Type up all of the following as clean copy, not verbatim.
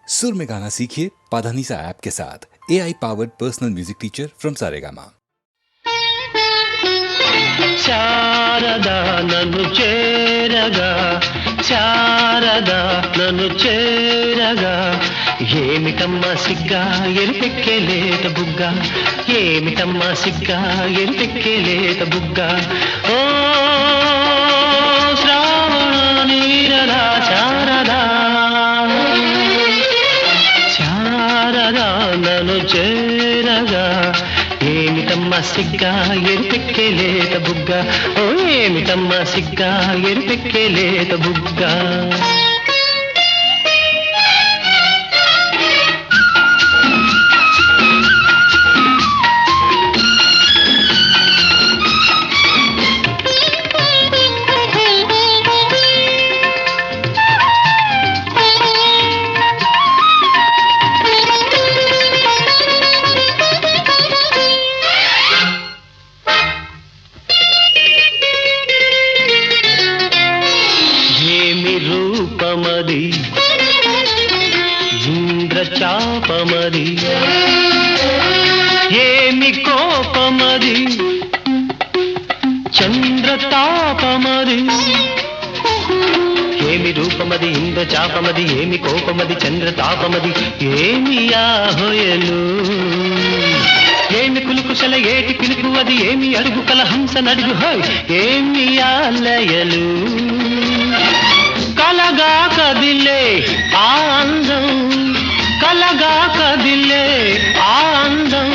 सुर में गाना सीखिए पाधानीसा ऐप के साथ। AI powered personal music teacher from Saregama. Sharada నన్ను చేరగా, శారదా నన్ను చేరగా, ఏమిటమ్మా సిగ్గా ఎరిపెక్కేలేత బుగ్గ, ఏమిటమ్మా సిగ్గా ఎరిపెక్కేలేత బుగ్గ. ఓ శ్రావణ నీరదా శారదా, శారదా నన్ను చేరగా, ఏమిటమ్మా సిగ్గా ఎరిపెక్కేలేత బుగ్గ, ఓ ఏమిటమ్మా సిగ్గా ఎరిపెక్కేలేత బుగ్గ. రూపమది ఇంద్రచాపమది, ఏమి కోపమది చంద్రతాపమది, ఏమి రూపమది ఇంద్రచాపమది, ఏమి కోపమది చంద్రతాపమది, ఏమి ఆహోయలు, ఏమి కులుకుశల ఏటి పిలుపు అది, ఏమి అడుగు కల హంస నడుగు హోయ్, ఏమి ఆలయలు, కలగా కదిలే ఆనందం, కలగా కదిలే ఆనందం,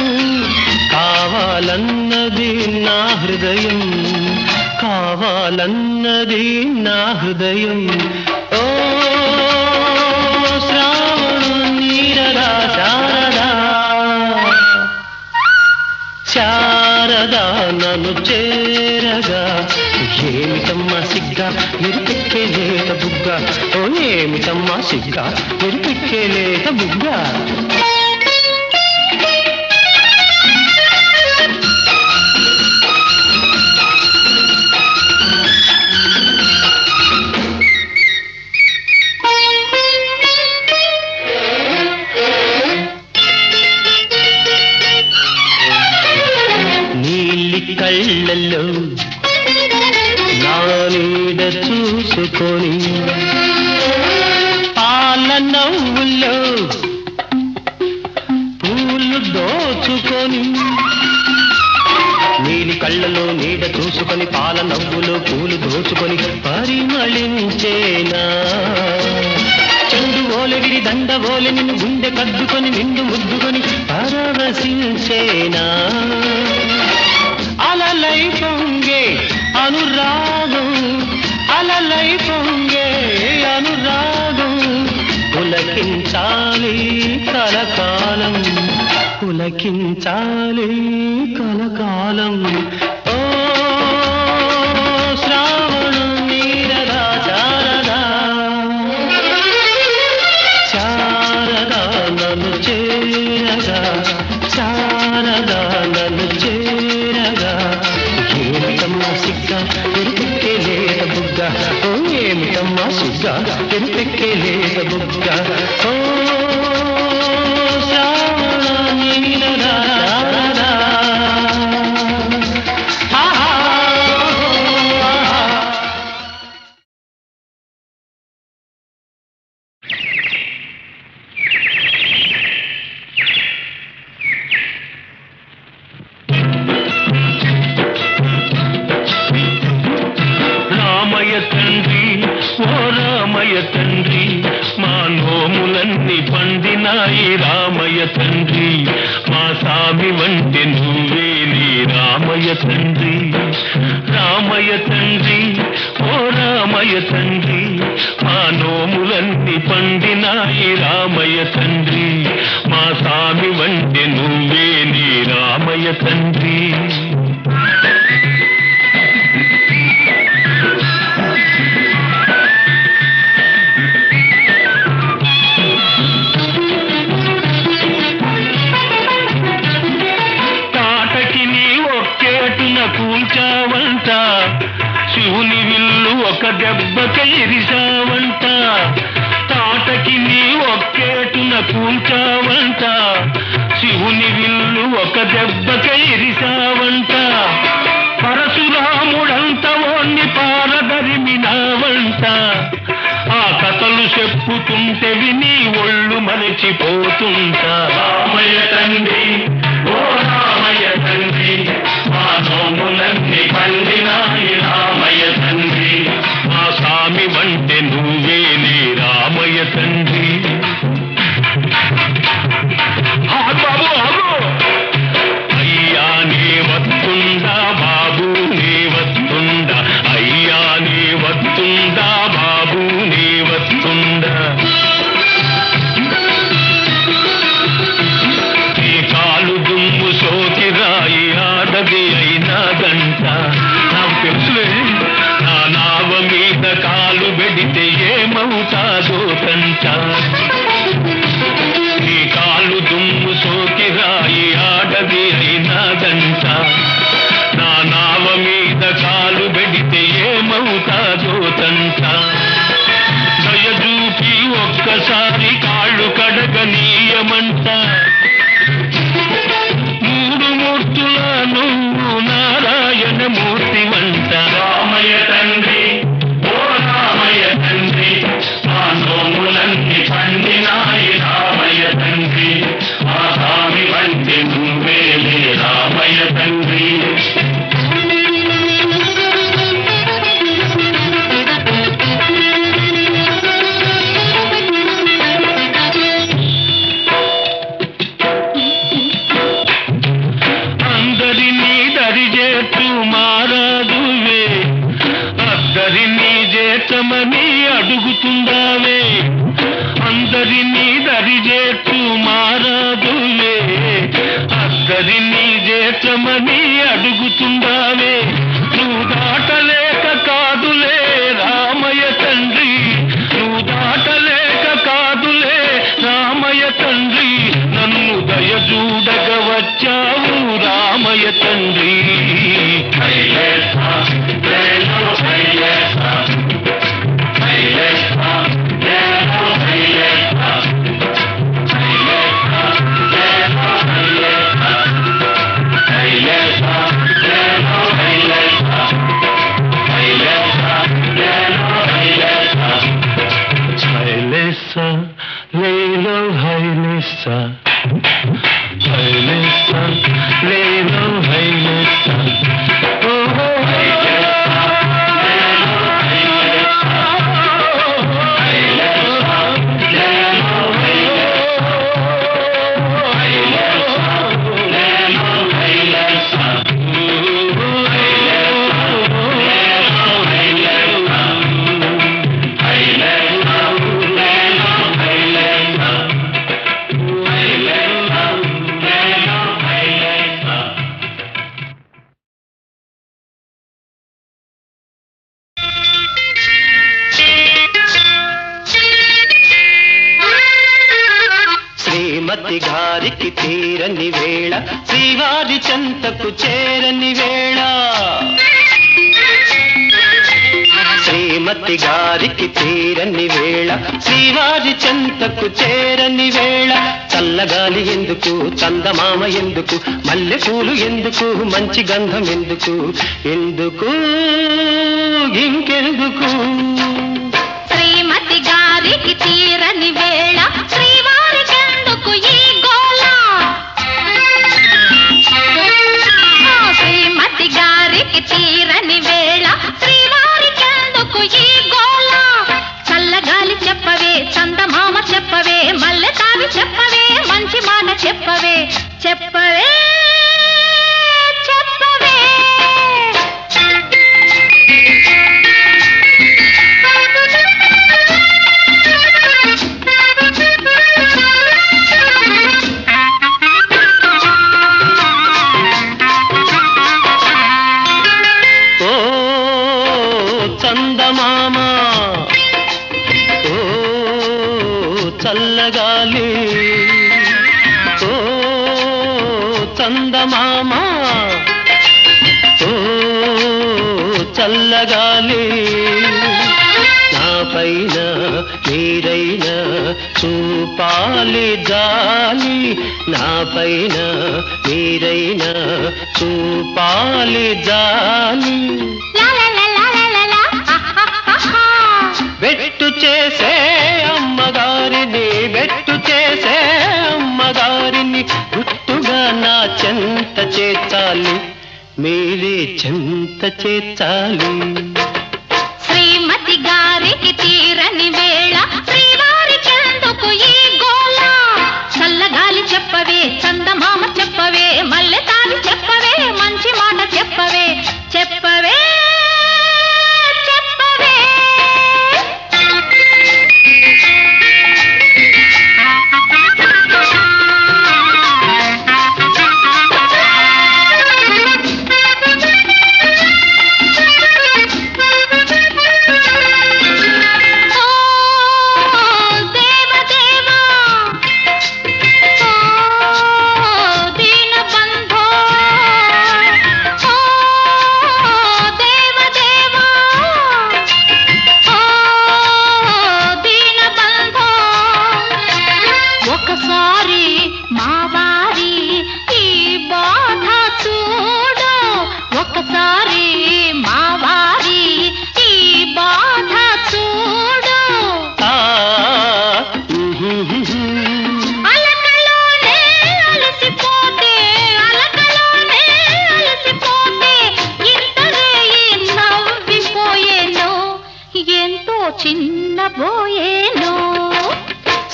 కావాలన్నది నా హృదయం, కావాలన్నది నా హృదయం. ఓ శ్రావణ నీరదా శారదా, శారదా నన్ను చేరగా, ఏమిటమ్మా సిగ్గా ఎరిపెక్కేలేత బుగ్గ, ఓ ఏమిటమ్మా సిగ్గా ఎరిపెక్కేలేత బుగ్గ. నీలి కళ్ళల్లో నా నీడ చూసుకొని, పాల నవ్వుల్లో పూలు దోచుకొని, నీలి కళ్ళలో నీడ చూసుకొని, పాల నవ్వులో పూలు దోచుకొని, పరిమళించేనా చెండు ఓలె విరి దండ ఓలె నిన్ను గుండె కద్దుకొని, నిండు ముద్దుకొని పరవశించేనా, అలలై పొంగే అనురాగం, అలలై పొంగే అనురాగం, పులకించాలి కలకాలం, పులకించాలి కలకాలం. ఓ శ్రావణ నీరదా శారదా, శారదా నన్ను చేరగా, శారదా నన్ను చేరగా, ఏమిటమ్మా సిగ్గా ఎరిపెక్కేలేత బుగ్గ, ఓ ఏమిటమ్మా సిగ్గా ఎరిపెక్కేలేత బుగ్గ. ఓ శ్రావణ నీరదా శారదా, రామయ్య తండ్రి ఓ రామయ్య తండ్రి, మా నోములన్నీ పండినాయి రామయ్య తండ్రి, మా సామి వంటి నువ్వేలి రామయ్య తండ్రి, రామయ్య తండ్రి ఓ రామయ్య తండ్రి, మా నోములన్నీ పండినాయి రామయ్య తండ్రి, మా సామి వంటి నువ్వేలి రామయ్య తండ్రి. కూల్చావంట శివుని విల్లు ఒక దెబ్బకి ఇరిసావంట, తాటకి నీ ఒక్క ఒక్కేటున కూల్చావంట, శివుని విల్లు ఒక దెబ్బకై ఇరిసావంట, పరశురాముడంత ఓన్ని పారదరిమినావంట. ఆ కథలు చెప్పుతుంటే విని ఒళ్ళు మరచిపోతుంటా. రామయ్య తండ్రి, ఓ రామయ్య తండ్రి, మా నోములన్నీ పండినాయి రామయ్య తండ్రి, మా స్వామి వంటే నువ్వేలే రామయ్య తండ్రి. బాబు అయ్యా నీ వస్తుందా, బాబు నీ వస్తుందా, అయ్యా నీ వస్తుందా, బాబు నీ వస్తుందా. ఈ కాలు దుమ్ము సోకి రాయి ఆడది అయినాదంట, నాకు తెలుసులే నా నావ మీద కాలు పెడితే ఏమవుతాదో తంట. ఈ కాలు దుమ్ము సోకి రాయి ఆడది అయినాదంట, నా నావ మీద కాలు పెడితే ఏమవుతాదో తంట. దయచూపి ఒక్కసారి కాళ్ళు కడగనీయమంట, మూడు మూర్తుల నువ్వు నారాయణ మూర్తి వంట. రామయ్య తండ్రి, ఓ రామయ్య తండ్రి, మా నోములన్నీ పండినాయి రామయ్య తండ్రి, మా స్వామి వంటి నువ్వేలే రామయ్య తండ్రి. అందరినీ దరిచేస్తూ మారాదువే, అద్దరినీ చేతమని అడుగుతుందావే, అందరినీ దరిచేస్తూ మారాదువే, అద్దరినీ చేతమని అడుగుతుందావే. నువ్వు దాటలేక కాదులే రామయ్య తండ్రి, నువ్వు దాటలేక కాదులే రామయ్య తండ్రి, నన్ను దయచూడగ వచ్చావు రామయ్య తండ్రి. లేలో హైలేసా, హైలేసా లేలో హైలేసా, ఓహో శ్రీమతి గారికి తీరని వేళ, శ్రీవారి చెంతకు చేరని వేళ, శ్రీమతి గారికి తీరని వేళ, శ్రీవారి చెంతకు చేరని వేళ. చల్లగాలి ఎందుకు, చందమామ ఎందుకు, మల్లె పూలు ఎందుకు, మంచి గంధం ఎందుకు, ఎందుకు ఇంకెందుకు. శ్రీమతి గారికి తీరని వేళ, శ్రీవారికెందుకు ఈ గోల, శ్రీమతి గారికి తీరని వేళ, శ్రీవారికెందుకు ఈ గోల. చల్లగాలి చెప్పవే, చందమామ చెప్పవే, మల్లె తావి చెప్పవే, మంచి మాట చెప్పవే, చెప్పవే చెప్పవే. చందమామ, ఓ చల్లగాలి, ఓ చందమామ, ఓ చల్లగాలి, నా పైన నీరైన చూప చూపాలి జాలి నా పైన మీరైనా చూపాలి జాలి బెట్టు చేసే అమ్మగారిని బెట్టు చేసే అమ్మగారిని గుట్టుగా నా చెంత చేర్చాలి మీరే చెంత చేర్చాలి శ్రీమతి గారికి తీరని వేళ శ్రీవారికెందుకు ఈ గోల చల్లగాలి చెప్పవే చందమామ చెప్పవే మల్లె తావి చెప్పవే మంచి మాట చెప్పవే చెప్పవే చెప్పవే చిన్నబోయేను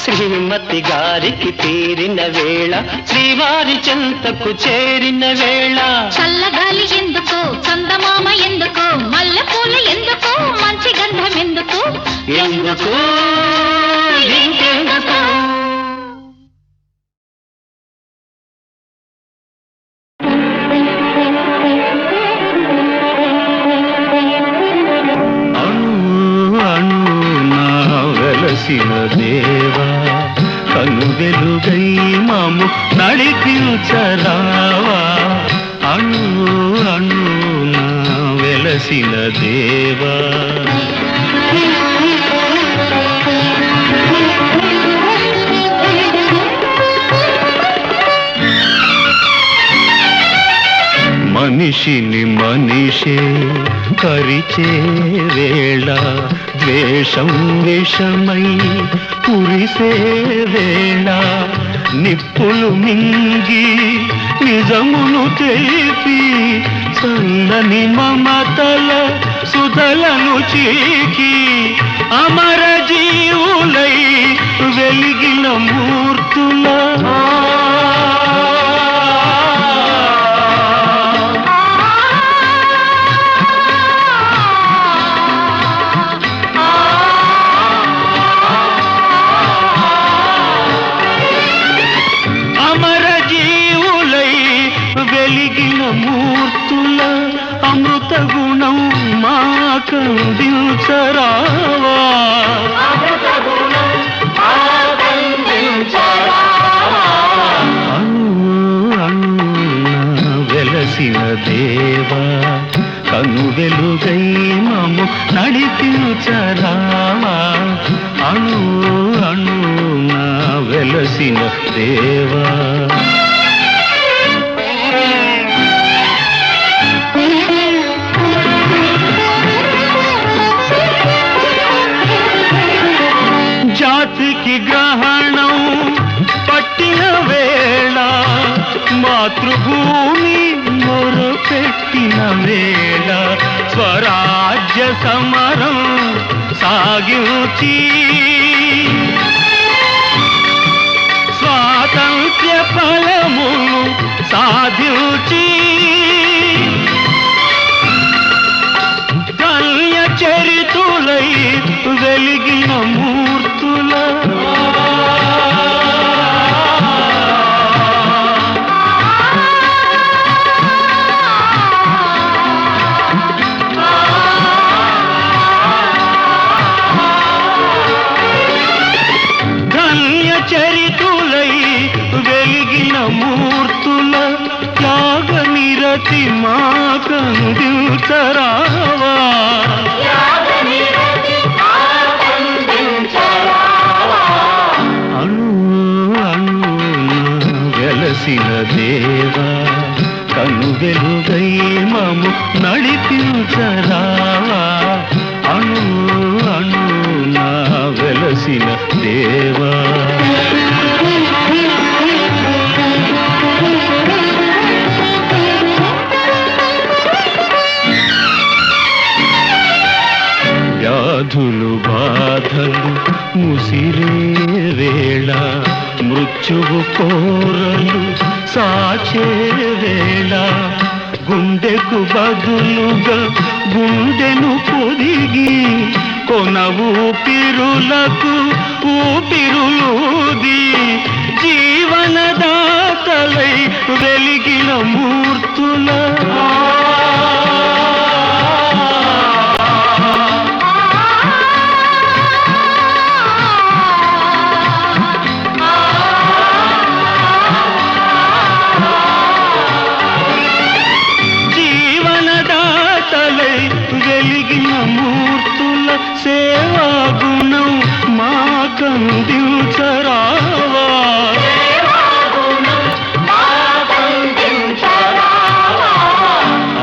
శ్రీమతి గారికి తీరిన వేళ శ్రీవారి చెంతకు చేరిన వేళ చల్లగాలి ఎందుకు చందమామ ఎందుకు మల్లెపూలు ఎందుకు మంచి గంధం ఎందుకు ఎందుకు ఇంకెందుకు దేవా కను వెలుగై మాము నడిపించరావా అణు అణు నా వెలసిన దేవా మనిషిని మనిషే కరిచే వేళ ద్వేషం విషమై కురిసే వేళ నిప్పులు మింగి నిజమును తెలిపి చల్లని మమతల సుధలను చీకి అమర జీవులై వెలిగిన మూర్తుల మూర్తుల అమృత గుణం మాకందించరావా వెలసిన దేవా కను వెలుగై మము నడిపించరావా అణు అణు నా వెలసిన దేవా జాతికి గ్రహణం పట్టిన వేళ మాతృభూమి మొరపెట్టిన వేళ స్వరాజ్య సమరం సాగించి స్వాతంత్ర్య ఫలమును సాధించి ధన్య చరితులై వెలిగిన మూర్తుల ధన్య చరితులై వెలిగిన మూర్తుల త్యాగ నిరతి మాకందించరావా అణు వెలసిన దేవా కను వెలుగై మము నడిపించరావా అణు అణు నా వెలసిన దేవా వ్యాధులు బాధలు ముసిరే వేళ మృత్యువు కోరలు సాచే వేళ గుండెకు బదులుగా గుండెను పొదిగి కొన ఊపిరులకు ఊపిరులూది జీవనదాతలై వెలిగిన మూర్తుల సేవా గుణం మాకందించరావా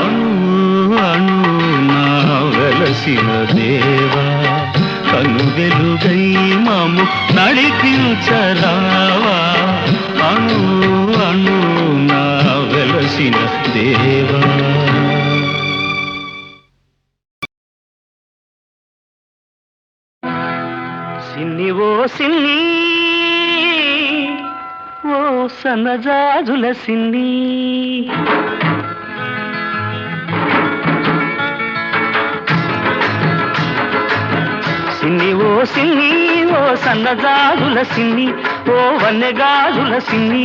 అణు అణు నా వెలసిన దేవా కను వెలుగై మము నడిపించరావా అణు అణు నా వెలసిన దేవా సిన్ని ఓ సిన్ని ఓ సన్నజాజుల సిన్ని సిన్ని ఓ సిన్ని ఓ సన్నజాజుల సిన్ని ఓ వన్నెగాజుల సిన్ని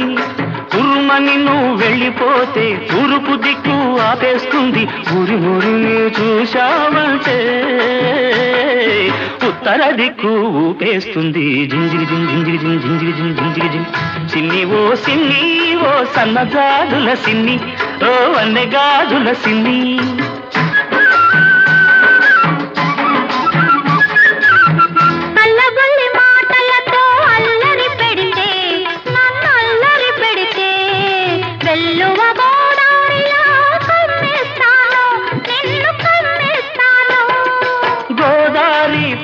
ఉరుమని నువ్వు వెళ్ళిపోతే తూర్పు దిక్కు ఆపేస్తుంది ఊరి ఊరిని చూశావంటే ఉత్తర దిక్కు ఊపేస్తుంది జింజిరి జింజిరి జింజిరి జింజిరి జింజిరి సిన్ని ఓ సిన్ని ఓ సన్నజాజుల సిన్ని ఓ వన్నెగాజుల సిన్ని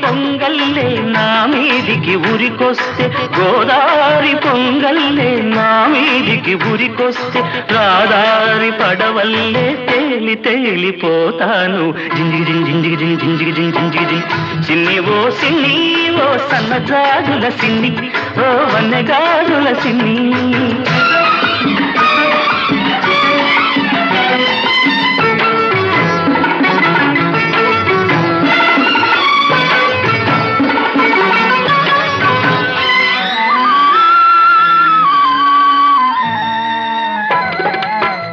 పొంగల్లే నా మీదికి ఉరికొస్తే గోదారి పొంగల్లే నా మీదికి ఉరికొస్తే రాదారి పడవల్లే తేలి తేలిపోతాను జింజిగి జింజిగి జింజిగి జింజిగి సిన్ని ఓ సిన్ని ఓ సన్నజాజుల సిన్ని ఓ వన్నెగాజుల సిన్ని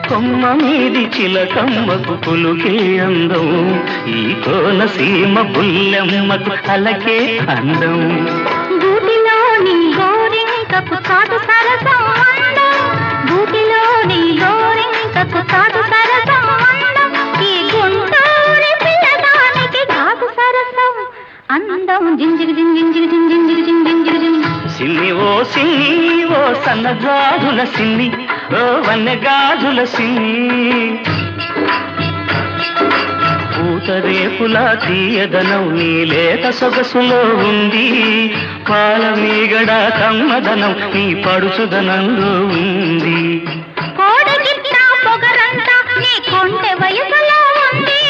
కొమ్మ మీది చిలకమ్మకు పులుకే అందం ఈ కోనసీమ పుల్లెమ్మకు అలకే అందం గూటిలోని గోరింకకు చాటు సరసం అందం గూటిలోని గోరింకకు చాటు సరసం అందం ఈ గుంటూరి పిల్లదానికి చాటు సరసం అందం జింజిగి జింజిగి జింజిగి జింజిగి సిన్ని ఓ సిన్ని ఓ సన్నజాజుల సిన్ని ఓ వన్నెగాజుల సిన్ని పూతరేపుల తీయదనం నీ లేత సొగసులో ఉంది పాల మీగడ కమ్మదనం నీ పడుచుదనంలో ఉంది కోడిగిట్ట పొగరంతా నీ కొంటె వయసులో ఉంది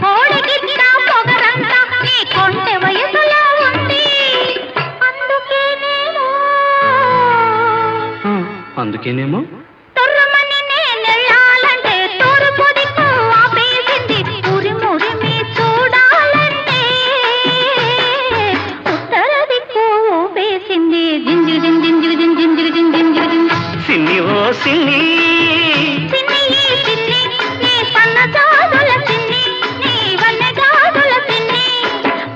కోడిగిట్ట పొగరంతా నీ కొంటె వయసులో ఉంది అందుకేనేమో తొర్రమని నేనెళ్ళాలంటే తూర్పు దిక్కు ఆపేసింది ఉరిమురిమి చూడాలంటే ఉత్తర దిక్కు ఊపేసింది జింజిగి జింజిగి జింజిగి జింజిగి సిన్ని ఓ సిన్ని సిన్ని సిన్ని నీ సన్నజాజుల సిన్ని నీ వన్నెగాజుల సిన్ని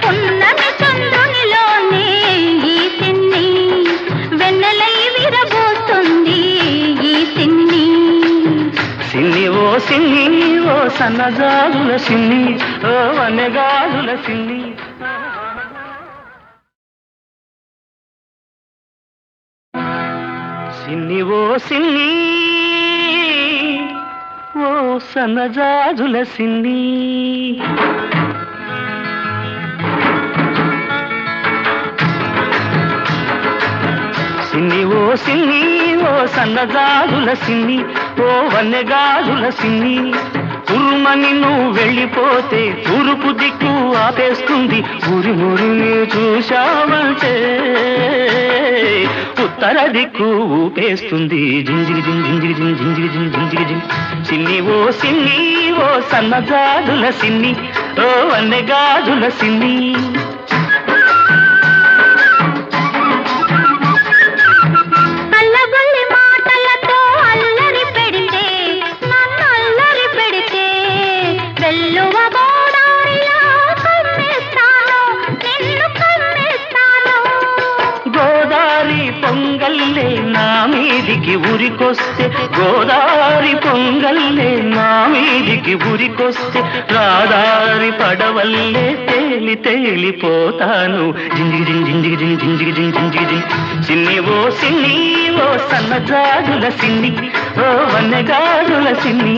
పున్నమి చంద్రునిలోనే ఈ సిన్ని వెన్నెలై విరబోస్తుంది ఈ సిన్ని సిన్ని ఓ సిన్ని ఓ సన్నజాజుల సిన్ని ఓ వన్నెగాజుల సిన్ని సిన్ని ఓ సిన్ని ఓ సన్నజాజుల సిన్ని సిన్ని ఓ సిన్ని ఓ సన్నజాజుల సిన్ని ఓ వన్నెగాజుల సిన్ని ఉరుమని నువ్వు వెళ్ళిపోతే తూర్పు దిక్కు ఆపేస్తుంది ఊరి మురిని చూశావంటే ఉత్తర దిక్కు ఊపేస్తుంది జింజిరి జింజిరి జింజిరి జింజిరి సిన్ని ఓ సిన్ని ఓ సన్నజాజుల సిన్ని ఓ వన్నెగాజుల సిన్ని నా మీదికి ఉరికొస్తే గోదారి పొంగల్లే నా మీదికి ఉరికొస్తే రాదారి పడవల్లే తేలి తేలిపోతాను జింజిగి జింజిగి జింజిగి జింజిగి సిన్ని ఓ సిన్ని ఓ సన్నజాజుల సిన్ని ఓ వన్నెగాజుల సిన్ని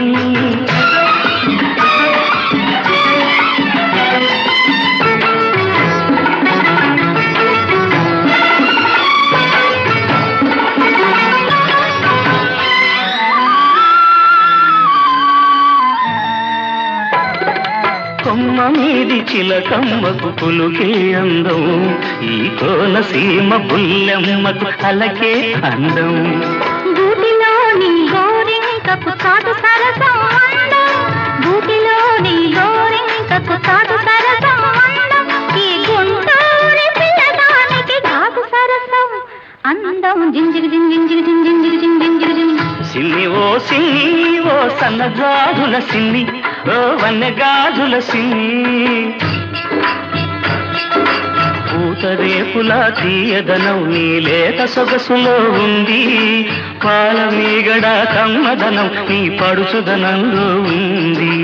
కొమ్మ మీది చిలకమ్మకు పులుకే అందం ఈ కోనసీమ బుల్లెమ్మకు అలకే అందం గూటిలోని గోరింకకు కాదు సరసం అందం గూటిలోని గోరింకకు కాదు సరసం అందం ఈ గుంటూరి పిల్లదానికి కాదు సరసం అందం జింజిగి జింజిగి జింజిగి జింజిగి సిన్ని ఓ సిన్ని ఓ సన్నజాజుల సిన్ని ఓ వన్నెగాజుల సిన్ని పూతరేకుల తీయదనం నీ లేత సొగసులో ఉంది పాల మీగడ కమ్మదనం నీ పడుచుదనంలో ఉంది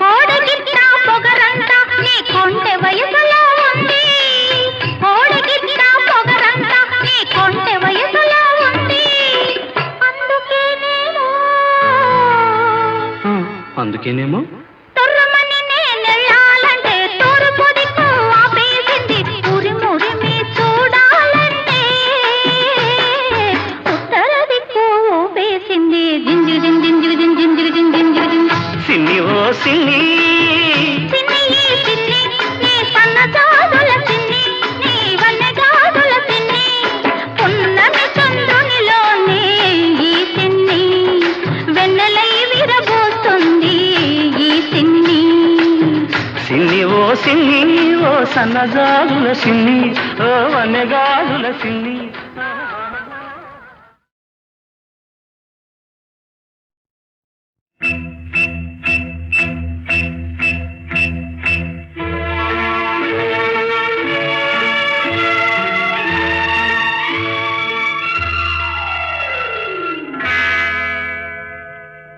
కోడిగిట్ట పొగరంతా నీ కొంటె వయసులో ఉంది కోడిగిట్ట పొగరంతా నీ కొంటె వయసులో ఉంది అందుకేనేమో తొర్రమని నేనెళ్ళాలంటే తూర్పు దిక్కు ఆపేసింది ఉరిమురిమి చూడాలంటే ఉత్తర దిక్కు ఊపేసింది జింజిగి జింజిగి జింజిగి జింజిగి సిన్ని ఓ సిన్ని సిన్ని సిన్ని నీ సన్నజాజుల సిన్ని నీ వన్నెగాజుల సిన్ని పున్నమి చంద్రునిలోనే ఈ సిన్ని వెన్నెలై విరబోస్తుంది ఈ సిన్ని సిన్ని ఓ సిన్ని ఓ సన్నజాజుల సిన్ని ఓ వన్నెగాజుల సిన్ని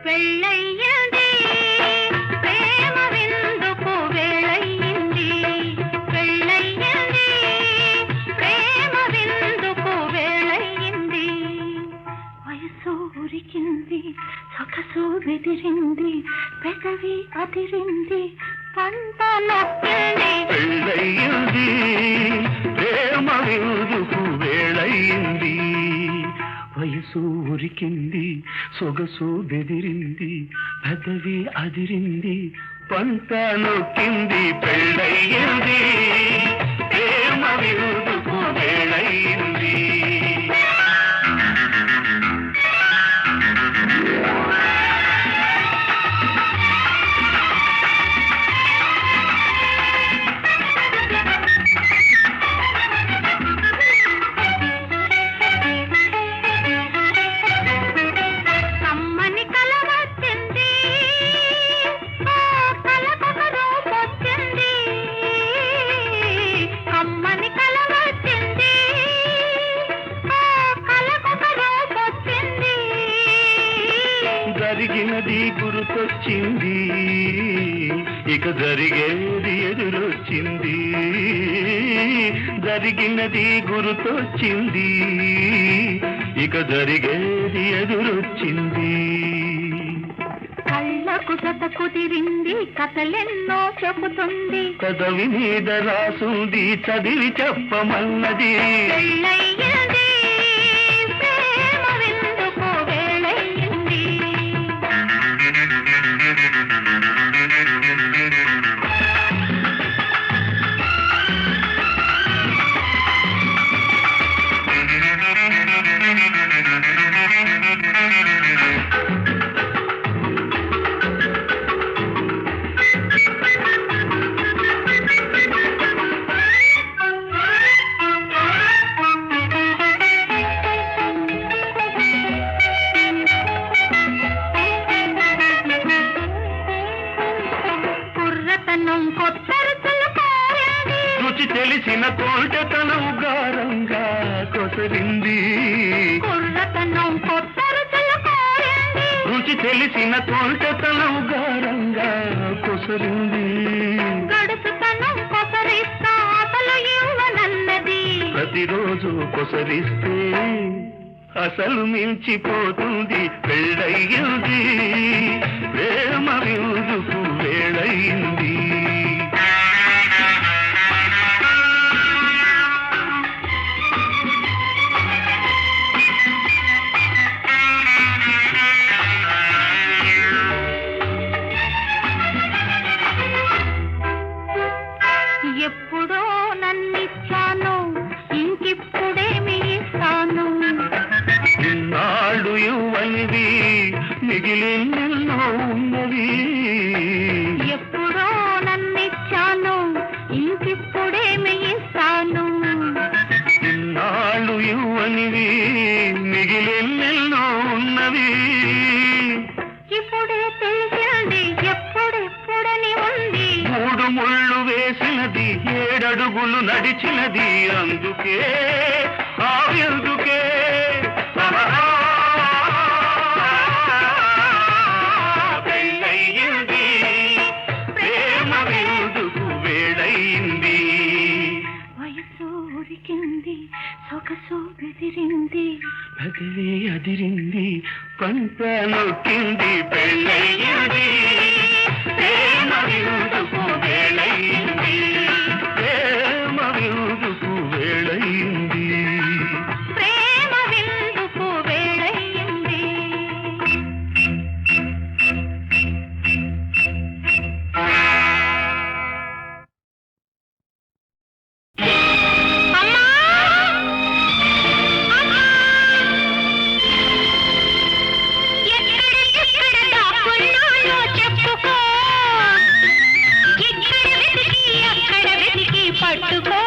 పెళ్ళయ్యింది ప్రేమ విందుకు వేళయ్యింది పెళ్ళయ్యింది ప్రేమ విందుకు వేళయ్యింది వయసు ఉరికింది సొగసు బెదిరింది పెదవి అదిరింది పంట నొక్కింది పెళ్ళయింది ప్రేమ విందుకు వేళయింది వయసు ఉరికింది సొగసు బెదిరింది పెదవి అదిరింది పంట నొక్కింది పెళ్ళయింది ప్రేమ విందుకు వేళయింది కమ్మని కల వచ్చింది కలకొక రూపొచ్చింది కమ్మని కల వచ్చింది కలకొక రూపొచ్చింది జరిగినది గుర్తొచ్చింది ఇక జరిగేది ఎదురొచ్చింది జరిగినది గుర్తొచ్చింది ఇక జరిగేది ఎదురొచ్చింది. కళ్ళకు జత కుదిరింది, కథలెన్నో చెబుతుంది, కదవి మీద రాసుంది, చదివి చెప్పమన్నది. పెళ్ళయ్యింది, ప్రేమ విందుకు వేళయ్యింది. కుర్రతనం కొత్త రుచులు కోరింది, రుచి తెలిసిన తోటతనం గారంగా కొసరింది. కుర్రతనం కొత్త రుచులు కోరింది, రుచి తెలిసిన తోటతనం గారంగా కొసరింది. గడుసుతనం కొసరిస్తా అసలు ఇవ్వనన్నది. ప్రతిరోజు కొసరిస్తే అసలు మించిపోతుంది. పెళ్ళయ్యింది, ప్రేమ విందుకు వేళయింది. ఎప్పుడో నన్నిచ్చాను, ఇంకిప్పుడేమి ఇస్తాను. ఇన్నాళ్ళు ఇవ్వనివి మిగిలినెన్నో ఉన్నవి. ఎప్పుడో నన్నిచ్చాను, ఇంకిప్పుడేమి ఇస్తాను. ఇన్నాళ్ళు ఇవ్వనివి మిగిలినెన్నో ఉన్నవి. ఇప్పుడే తెలిసింది, ఎప్పుడెప్పుడని ఉంది. 3 ముళ్ళు వేసినది, 7 అడుగులు నడిచినది. అందుకే ఎందుకే పెళ్ళయింది, ప్రేమ విందుకు వేళయింది. వయసు ఉరికింది, సొగసు బెదిరింది, పదవి అదిరింది, పంట నొక్కింది. పెళ్ళయింది, ప్రేమ విందుకు వేళయింది. ప్రేమ విందుకు వేళయింది. ప్రేమ విందుకు వేళయింది. అమ్మా! అమ్మా! ఎక్కడ దాక్కున్నానో చెప్పుకో, ఇక్కడ వెతికి అక్కడ వెతికి పట్టుకో.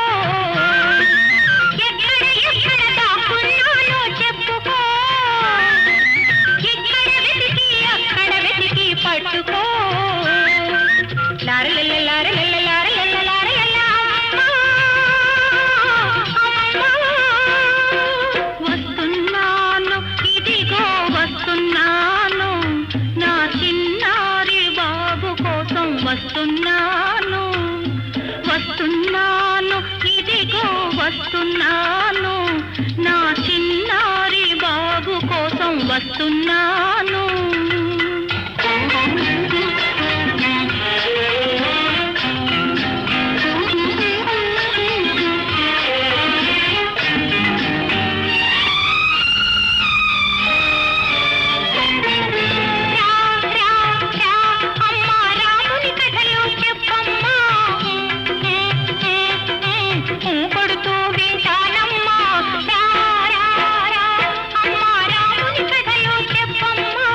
ఎక్కడ దాక్కున్నానో చెప్పుకో, ఇక్కడ వెతికి అక్కడ వెతికి పట్టుకో. లారలల్ల లారలల్ల లారలల్ల లారలల్ల అమ్మా! అమ్మా! వస్తున్నాను, ఇదిగో వస్తున్నాను, నా చిన్నారి బాబు కోసం వస్తున్నాను. వస్తున్నాను, ఇదిగో వస్తున్నాను, నా చిన్నారి బాబు కోసం వస్తున్నాను. అమ్మా రాముని కథలు చెప్పమ్మా, కొడుతూ వింటానమ్మా. అమ్మా రాముని కథలు చెప్పమ్మా,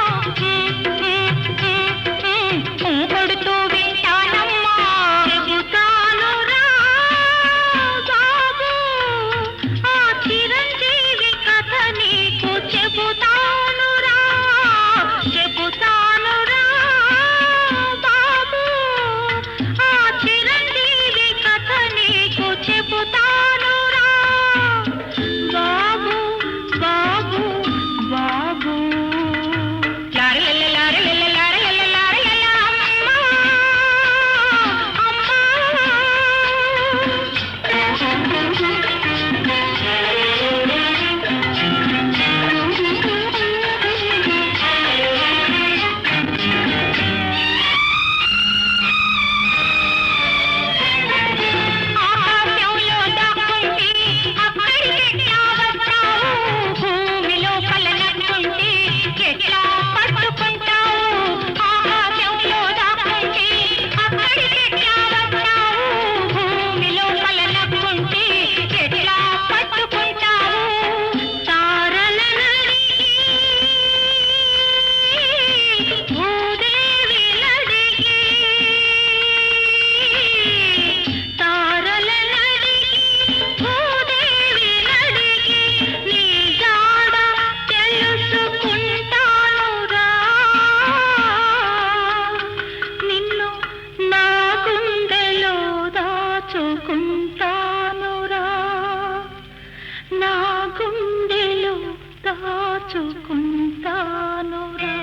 మార్చుకుంటానురా.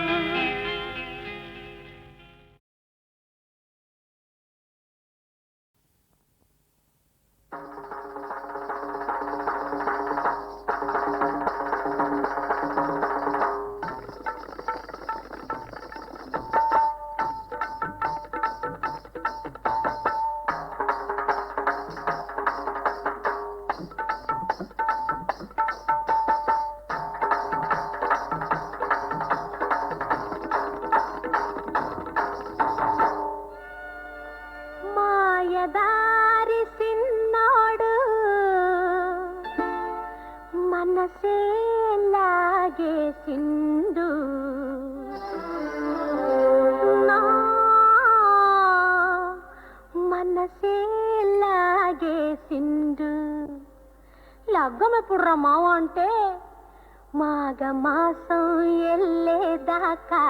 మాయదారి సిన్నాడు మనసే లాగేసిండు, నా మనసే లాగేసిండు. లగ్గం ఎప్పుడు రా మావ అంటే మాఘ మాసం ఎల్లేదాకా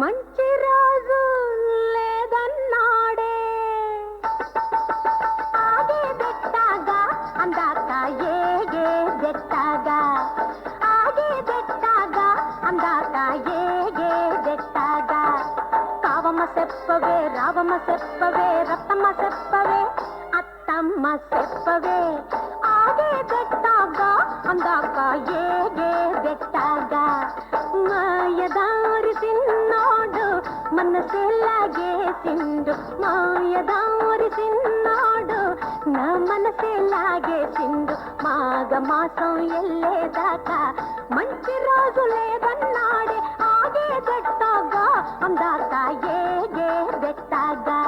మంచి రోజు లేదన్నాడే. ఆగే దెట్టాగా అందాక ఏగే దెట్టాగా, ఆగే దెట్టాగా అందాక ఏగే దెట్టాగా. కావమ్మ చెప్పవే రావమ్మ చెప్పవే రత్తమ్మ చెప్పవే అత్తమ్మ చెప్పవే. ఆగే దెట్టాగా అందాక ఏగే దెట్టాగా. మాయదారి సిన్నాడు మనసే లాగేసిండు, మాయదారి సిన్నాడు నా మనసే లాగేసిండు. మాఘ మాసం ఎల్లేదాకా మంచి రోజు లేదన్నాడే. ఆగే దెట్టాగా అందాక ఏగే దెట్టాగా.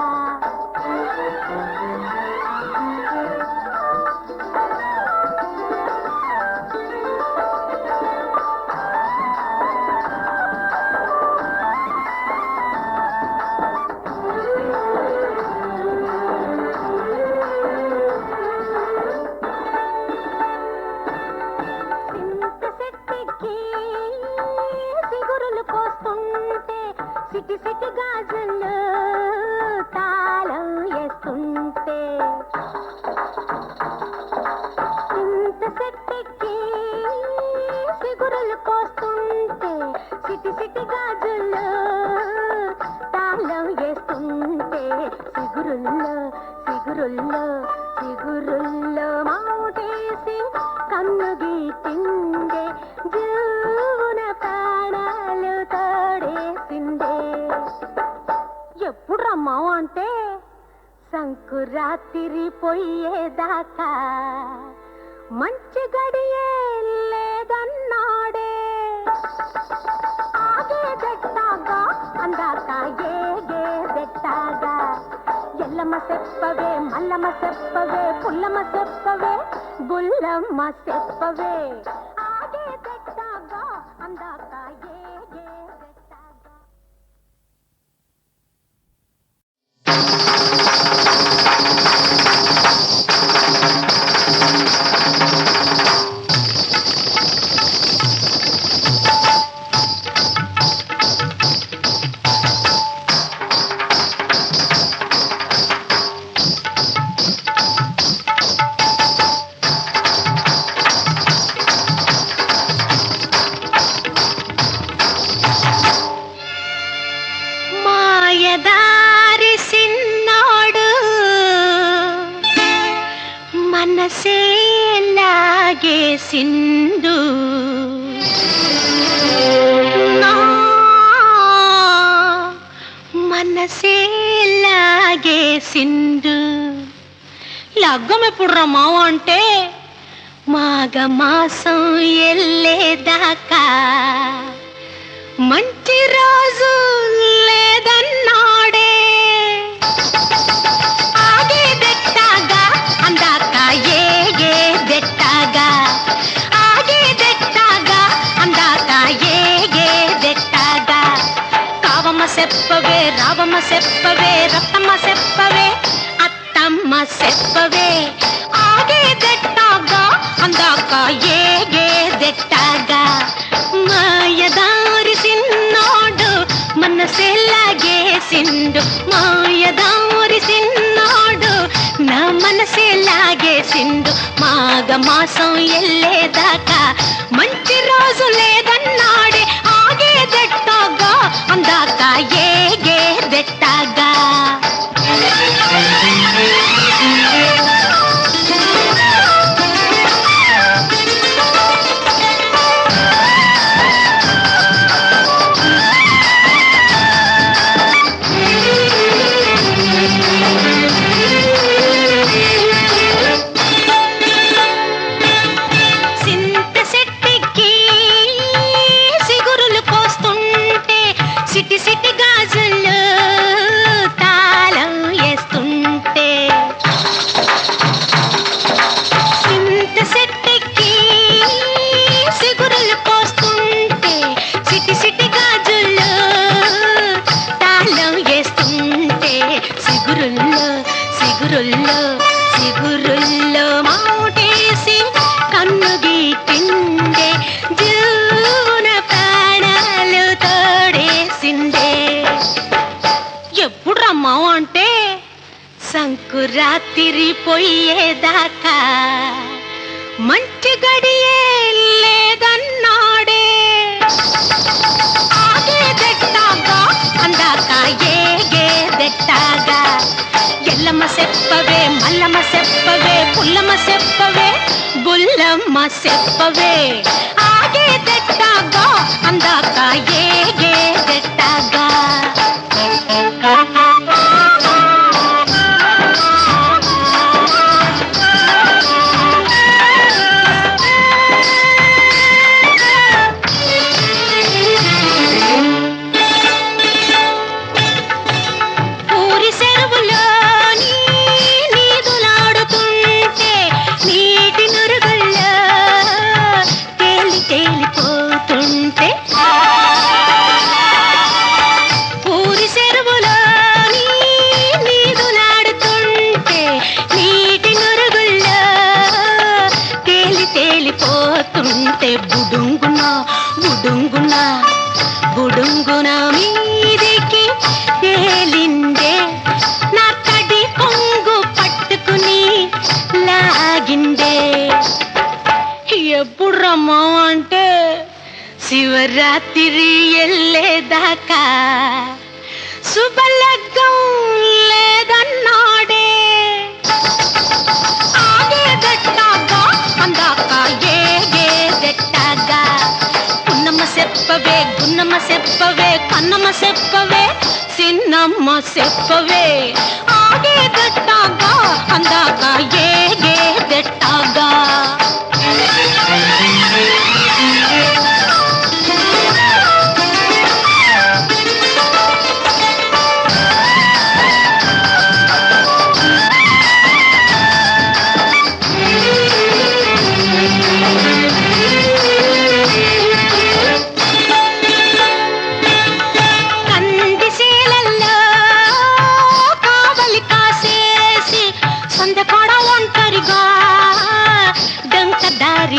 సిటి సిటి గాజులు తాళం వేస్తుంటే, ఇంత సెట్టికి సిగురులు పోస్తుంటే, సిటి సిటి గాజులు తాళం వేస్తుంటే, సిగురుల్లో సిగురుల్లో సిగురుల్లో మాటేసి కన్ను గీటిండే, జీవన ప్రాణాలు తోడేసిందే. ఎప్పుడు రమ్మావు అంటే సంకురాత్రి పోయేదాకా మంచి గడియే లేదన్నాడే. ఆగే దెట్టాగా అందాక ఏగే దెట్టాగా. ఎల్లమ్మ చెప్పవే మల్లమ్మ చెప్పవే పుల్లమ్మ చెప్పవే బుల్లమ్మ చెప్పవే. ఆగే దెట్టాగా అందాక ఏగే దెట్టాగా. మాయదారి సిన్నాడు మనసే లాగేసిండు, నా మనసే లాగేసిండు. లగ్గం ఎప్పుడు రా మావ అంటే మాఘ మాసం ఎల్లేదాకా మంచి రోజు లేదన్నాడే. ఆగే దెట్టాగా అందాక ఏగే దెట్టాగా, ఆగే దెట్టాగా అందాక ఏగే దెట్టాగా. కావమ్మ చెప్పవే రావమ్మ చెప్పవే రత్తమ్మ చెప్పవే అత్తమ్మ చెప్పవే. ఆగే దెట్టాగా అందాక ఏగే దెట్టాగా. మాయదారి సిన్నాడు మనసే లాగేసిండు, మాయదారి సిన్నాడు నా మనసే లాగేసిండు. మాఘ మాసం ఎల్లేదాకా మంచి జీవున ప్రాణాలు తోడేసిందే. ఎప్పుడు రమ్మావు అంటే సంకురాత్రి పోయేదాకా మంచి గడియే లేదన్నాడే. ఆగేదెట్టాగా అందాక ఏగేదెట్టాగా. ఎల్లమ్మ చెప్పవే మల్లమ్మ చెప్పవే పుల్లమ్మ చెప్పవే బుల్లమ్మ చెప్పవే. ఆగేదెట్టాగా అందాక ఏగేదెట్టాగా. బుడుంగున బుడుంగున బుడుంగున మీదికి తేలిందే. నా తడి కొంగు పట్టుకుని లాగిందే. ఎప్పుడు రమ్మా అంటే శివరాత్రి ఎల్లేదాకా శుభలగ్గం లేదన్నాడే. ఆగేదెట్టాగా అందాక ఏగేదెట్టాగా. పున్నమ్మ చెప్పవే గున్నమ్మ చెప్పవే కన్నమ్మ చెప్పవే చిన్నమ్మ చెప్పవే. ఆగేదెట్టాగా అందాక ఏగేదెట్టాగా.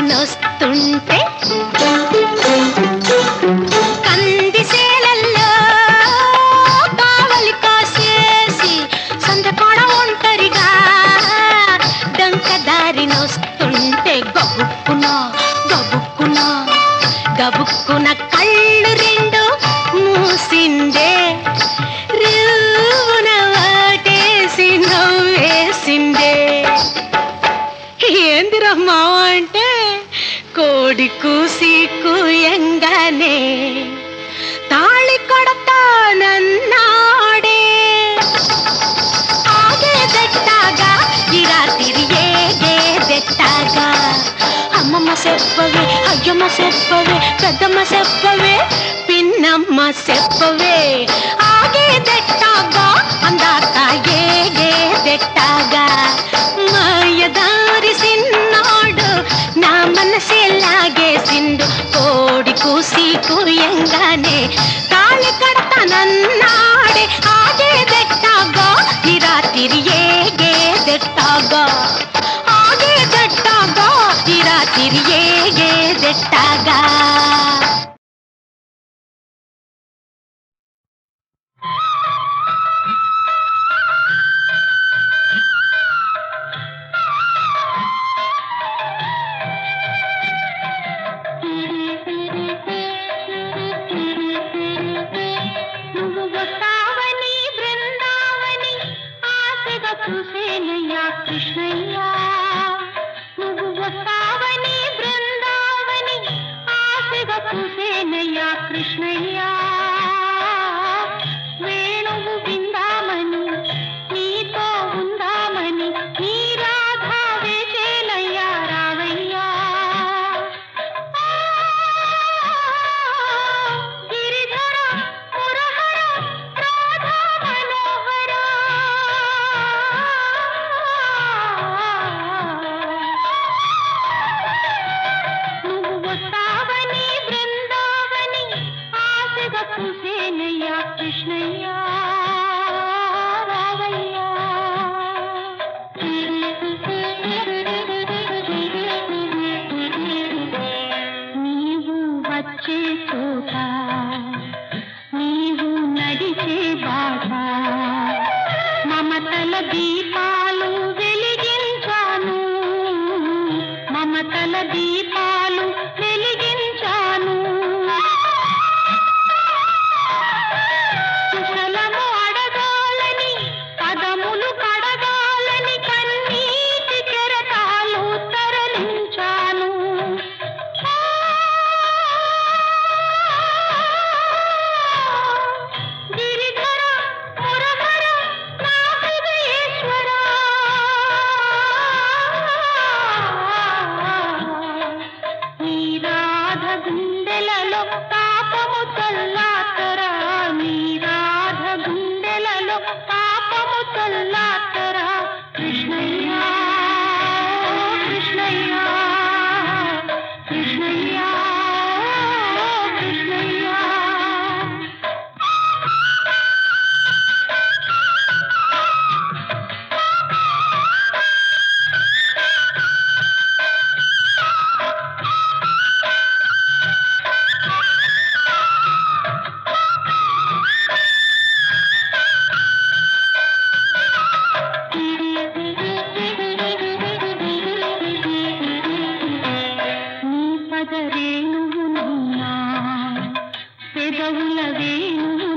నొస్తుంటే కందిసేలల్లో కావలి కాసేసి సందకాడ ఒంటరిగా డంకదారి నొస్తుంటే గబుక్కున గబుక్కున గబుక్కున కళ్ళు రెండు మూసిందే. రువున వాటేసి నవ్వేసిందే. ఏందిరమ్మా అంటే కోడి కూసి కూయంగానే తాళి కడతానన్నాడే. ఆగేదెట్టాగా ఈ రాత్రి ఏగేదెట్టాగా. అమ్మమ్మ చెప్పవే అయ్యమ్మ చెప్పవే పెద్దమ్మ చెప్పవే పిన్నమ్మ చెప్పవే. ఆగేదెట్టాగా అందాక ఏగేదెట్టాగా. మాయదారి సిన్నాడు నా మనసే లాగేసిండు. కోడి కూసి కూయంగానే తాళి కడతానన్నాడే. ఆగేదెట్టాగా ఈ రాత్రి ఏగేదెట్టాగా. ఆగేదెట్టాగా ఈ రాత్రి ఏగేదెట్టాగా. చూసేనయ్యా కృష్ణయ్యా నువ్వు వస్తావని బృందావని ఆశగా చూసేనయ్యా కృష్ణయ్యా. వేణువు విందామని నీతో ఉందామని నీ రాధా వేసేనయ్యా రావయ్యా. గిరిధర మురహర రాధా మనోహర నువ్వు వస్తావని బృందావని వచ్చే చోట నీవు నడిచే బాట మమతల దీపాలు వెలిగించాను మమతల దీపాలు వెలిగించాను కుశలము అడగాలని పదములు కడగాలని కన్నీటి కెరటాలు తరలించాను గిరిధర మురహర నా హృదయేశ్వర నీ రాధ గుండెలలో పాపము చల్లాతరా నీ రాధ గుండెలలో పాపము చల్లాతరా కృష్ణయ్య కృష్ణయ్య కృష్ణయ్య కృష్ణయ్య నీ పదరేణువు నన్నా పెదవుల వేణువు